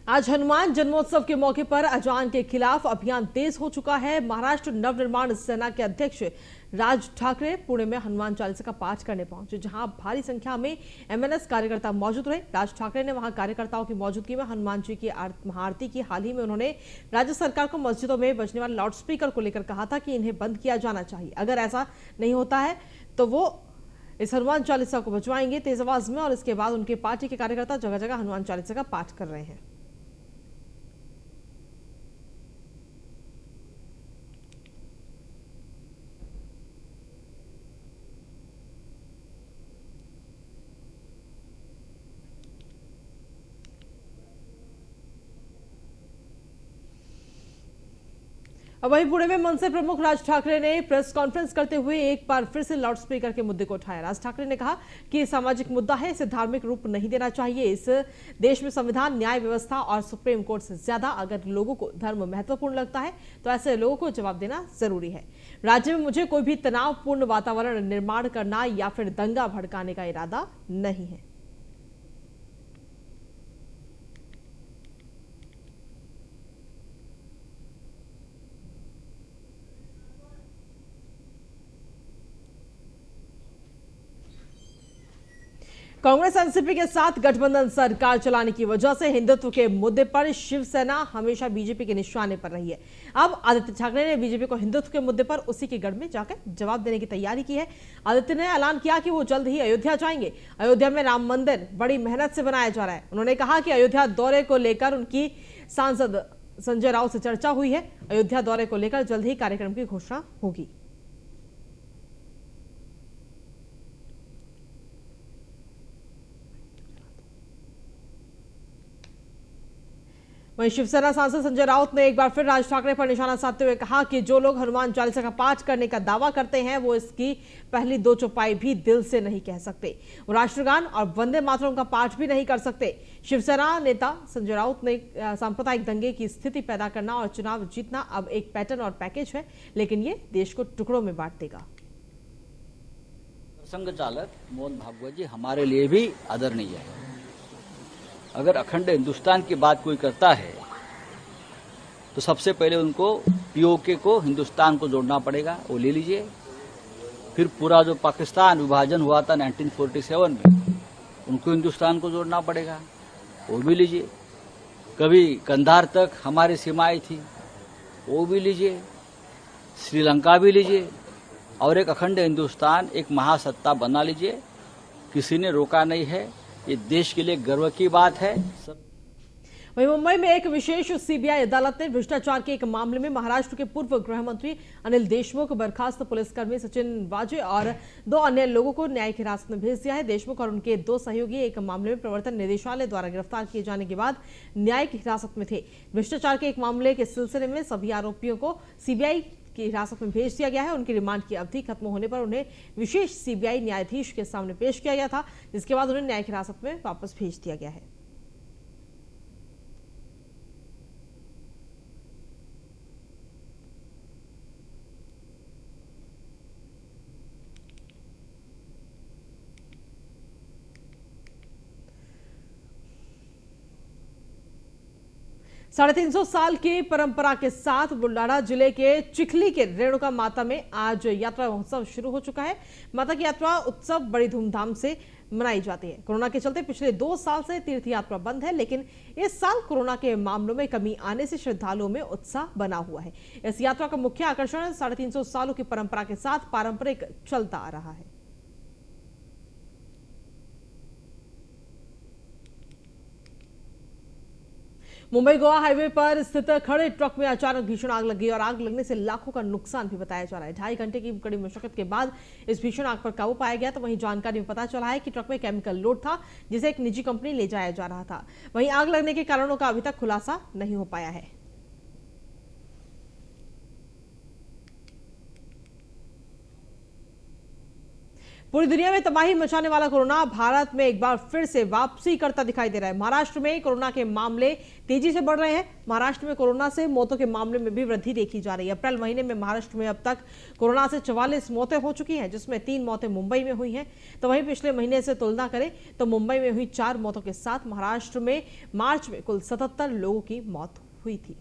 आज हनुमान जन्मोत्सव के मौके पर अजान के खिलाफ अभियान तेज हो चुका है। महाराष्ट्र नवनिर्माण सेना के अध्यक्ष राज ठाकरे पुणे में हनुमान चालीसा का पाठ करने पहुंचे, जहां भारी संख्या में एमएनएस कार्यकर्ता मौजूद रहे। राज ठाकरे ने वहां कार्यकर्ताओं की मौजूदगी में हनुमान जी की महाआरती की। हाल ही में उन्होंने राज्य सरकार को मस्जिदों में बजने वाले लाउडस्पीकर को लेकर कहा था कि इन्हें बंद किया जाना चाहिए। अगर ऐसा नहीं होता है तो वो इस हनुमान चालीसा को बजवाएंगे तेज आवाज में। और इसके बाद उनके पार्टी के कार्यकर्ता जगह जगह हनुमान चालीसा का पाठ कर रहे हैं। वहीं पुणे में मनसे प्रमुख राज ठाकरे ने प्रेस कॉन्फ्रेंस करते हुए एक बार फिर से लाउडस्पीकर के मुद्दे को उठाया। राज ठाकरे ने कहा कि ये सामाजिक मुद्दा है, इसे धार्मिक रूप नहीं देना चाहिए। इस देश में संविधान, न्याय व्यवस्था और सुप्रीम कोर्ट से ज्यादा अगर लोगों को धर्म महत्वपूर्ण लगता है तो ऐसे लोगों को जवाब देना जरूरी है। राज्य में मुझे कोई भी तनावपूर्ण वातावरण निर्माण करना या फिर दंगा भड़काने का इरादा नहीं है। कांग्रेस एनसीपी के साथ गठबंधन सरकार चलाने की वजह से हिंदुत्व के मुद्दे पर शिवसेना हमेशा बीजेपी के निशाने पर रही है। अब आदित्य ठाकरे ने बीजेपी को हिंदुत्व के मुद्दे पर उसी के गढ़ में जाकर जवाब देने की तैयारी की है। आदित्य ने ऐलान किया कि वो जल्द ही अयोध्या जाएंगे। अयोध्या में राम मंदिर बड़ी मेहनत से बनाया जा रहा है। उन्होंने कहा कि अयोध्या दौरे को लेकर उनकी सांसद संजय राउत से चर्चा हुई है। अयोध्या दौरे को लेकर जल्द ही कार्यक्रम की घोषणा होगी। वहीं शिवसेना सांसद संजय राउत ने एक बार फिर राज ठाकरे पर निशाना साधते हुए कहा कि जो लोग हनुमान चालीसा का पाठ करने का दावा करते हैं वो इसकी पहली दो चौपाई भी दिल से नहीं कह सकते। वो राष्ट्रगान और वंदे मातरम का पाठ भी नहीं कर सकते। शिवसेना नेता संजय राउत ने सांप्रदायिक दंगे की स्थिति पैदा करना और चुनाव जीतना अब एक पैटर्न और पैकेज है, लेकिन ये देश को टुकड़ों में बांट देगा। संघ चालक मोहन भागवत जी हमारे लिए भी आदरणीय है। अगर अखंड हिंदुस्तान की बात कोई करता है तो सबसे पहले उनको पीओके को हिंदुस्तान को जोड़ना पड़ेगा, वो ले लीजिए। फिर पूरा जो पाकिस्तान विभाजन हुआ था 1947 में, उनको हिंदुस्तान को जोड़ना पड़ेगा, वो भी लीजिए। कभी कंधार तक हमारी सीमाएं थी, वो भी लीजिए। श्रीलंका भी लीजिए और एक अखंड हिंदुस्तान, एक महासत्ता बना लीजिए। किसी ने रोका नहीं है। ये देश के लिए गर्व की बात है। वहीं मुंबई में एक विशेष सीबीआई अदालत ने भ्रष्टाचार के एक मामले में महाराष्ट्र के पूर्व गृह मंत्री अनिल देशमुख, बर्खास्त पुलिसकर्मी सचिन वाजे और 2 अन्य लोगों को न्यायिक हिरासत में भेज दिया है। देशमुख और उनके 2 सहयोगी एक मामले में प्रवर्तन निदेशालय द्वारा गिरफ्तार किए जाने के बाद न्यायिक हिरासत में थे। भ्रष्टाचार के एक मामले के सिलसिले में सभी आरोपियों को सीबीआई की हिरासत में भेज दिया गया है। उनकी रिमांड की अवधि खत्म होने पर उन्हें विशेष सीबीआई न्यायाधीश के सामने पेश किया गया था, जिसके बाद उन्हें न्यायिक हिरासत में वापस भेज दिया गया है। साढ़े 300 साल की परंपरा के साथ बुल्ढाना जिले के चिखली के रेणुका माता में आज यात्रा महोत्सव शुरू हो चुका है। माता की यात्रा उत्सव बड़ी धूमधाम से मनाई जाती है। कोरोना के चलते पिछले 2 साल से तीर्थ यात्रा बंद है, लेकिन इस साल कोरोना के मामलों में कमी आने से श्रद्धालुओं में उत्साह बना हुआ है। इस यात्रा का मुख्य आकर्षण 350 सालों की परंपरा के साथ पारंपरिक चलता आ रहा है। मुंबई गोवा हाईवे पर स्थित खड़े ट्रक में अचानक भीषण आग लग गई और आग लगने से लाखों का नुकसान भी बताया जा रहा है। 2.5 घंटे की कड़ी मशक्कत के बाद इस भीषण आग पर काबू पाया गया। तो वहीं जानकारी में पता चला है कि ट्रक में केमिकल लोड था, जिसे एक निजी कंपनी ले जाया जा रहा था। वहीं आग लगने के कारणों का अभी तक खुलासा नहीं हो पाया है। पूरी दुनिया में तबाही मचाने वाला कोरोना भारत में एक बार फिर से वापसी करता दिखाई दे रहा है। महाराष्ट्र में कोरोना के मामले तेजी से बढ़ रहे हैं। महाराष्ट्र में कोरोना से मौतों के मामले में भी वृद्धि देखी जा रही है। अप्रैल महीने में महाराष्ट्र में अब तक कोरोना से 44 मौतें हो चुकी हैं, जिसमें 3 मौतें मुंबई में हुई हैं। तो वहीं पिछले महीने से तुलना करें तो मुंबई में हुई 4 मौतों के साथ महाराष्ट्र में मार्च में कुल 77 लोगों की मौत हुई थी।